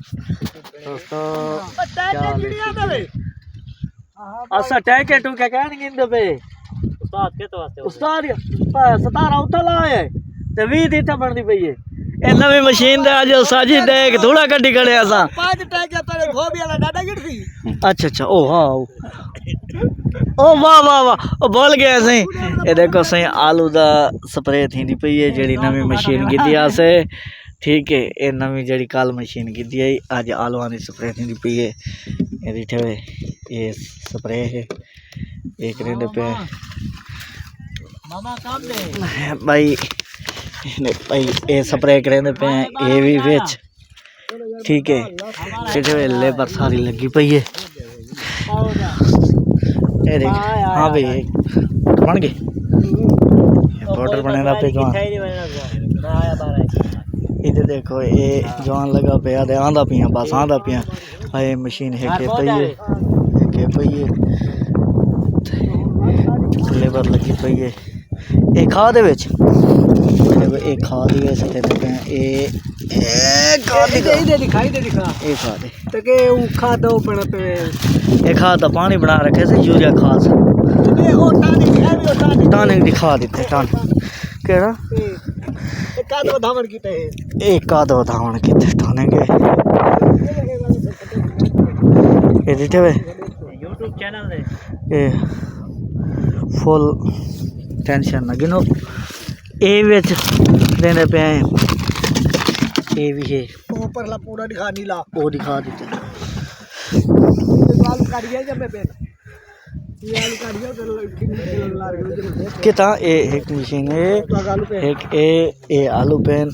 दोस्तों असा टैके टूके कहन गिंदे पे उस्ताद के तो वास्ते उस्ताद 17 उठा लाए ते 20 इत्थे बनदी पई है ए नवी मशीन दे आज साजी देख थोड़ा गड्डी खड़े असा 5 टैके तेरे गोभी वाला डाडा गिरसी अच्छा अच्छा ओ हां ओ वाह वाह वाह ओ बोल गया सही ये देखो सही आलू दा स्प्रे थींदी पई है जेड़ी नवी मशीन गिद्दी आसे ठीक है ये नवी जड़ी कल मशीन गिद्दी आई अज आलूआं दी स्प्रे थींदी पई है ये दिखे वे ये स्प्रे है एक रेंदे पे मामा काम दे भाई भाई ये स्प्रे करेंदे पे ये भी विच ठीक है दिखे वे लेबर सारी लगी पई है ये देख हां भाई बन गए पाउडर बनेगा पे जवान इधर देखो ये जवान लगा पे आदे आंदा पिया बस आंदा पिया ये मशीन है के पई है लेबर लगी पई है ये खाद दे विच ये खाद ही वैसे कहते हैं ये खाद दे दिखाई दे दिखा ये खाद ते के ऊ खाद दो पड़ा पे ये खाद दा पानी बना रखे से यूरिया खाद ये ओ टाने दिखा देते टान केड़ा काद धावण कीते एक काद धावण कीते थाने के ये दिखे वे YouTube चैनल दे ये फुल टेंशन ना गिनो ए विच देने पे ये भी है ऊपरला पूरा दिखा नीला वो दिखा देते बाल काट गया जब मैं पे कितना एक मशीन है एक ए आलू पेन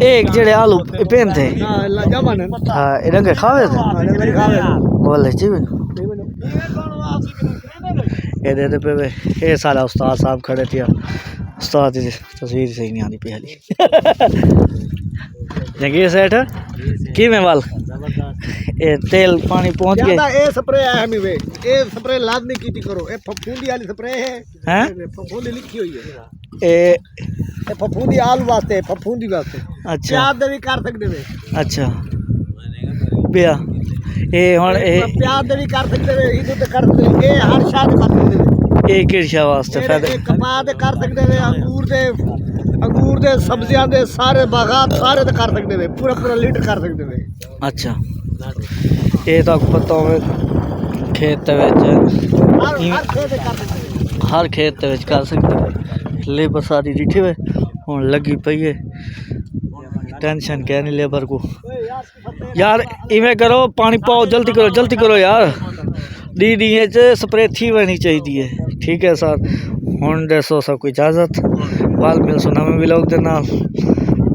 एक जेड़े आलू पेन थे हां इधर के खावे थे बोले जी ये दे पे ये सारा उस्ताद साहब खड़े थे उस्ताद की तस्वीर सही नहीं आती पे हाली जगह सेठ की में वाल ये तेल पानी पहुंच गया ए स्प्रे है हमें वे ए स्प्रे लाजमी कीती करो ए फफूंदी वाली स्प्रे है हैं फफूंदी लिखी हुई है ए फफूंदी आलू वास्ते फफूंदी वास्ते अच्छा प्याज दे भी कर सकदे वे अच्छा बिया ए हुन ए प्याज दे भी कर सकदे वे इदु ते कर सकदे ए हर शाद कर सकदे वे ए किरशा वास्ते फायदा कपा दे कर सकदे वे अंगूर दे सब्जियां दे सारे बागात सारे ते कर सकदे वे पूरा पूरा लीटर कर सकदे वे अच्छा ये तो पता हो खेत हर खेत कर सकते लेबर सारी दिखी हुए हूँ लगी पई है टेंशन क्या नहीं लेबर को यार इवें करो पानी पाओ जल्दी करो यार दी स्प्रे थी होनी चाहिए ठीक है सर हूँ दसो सब कोई इजाजत वाल मिल सुना में भी लोग देना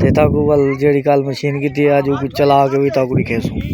ते ताकू वाल जेड़ी कल मशीन की अज चला के भी ताकू दिखे सो।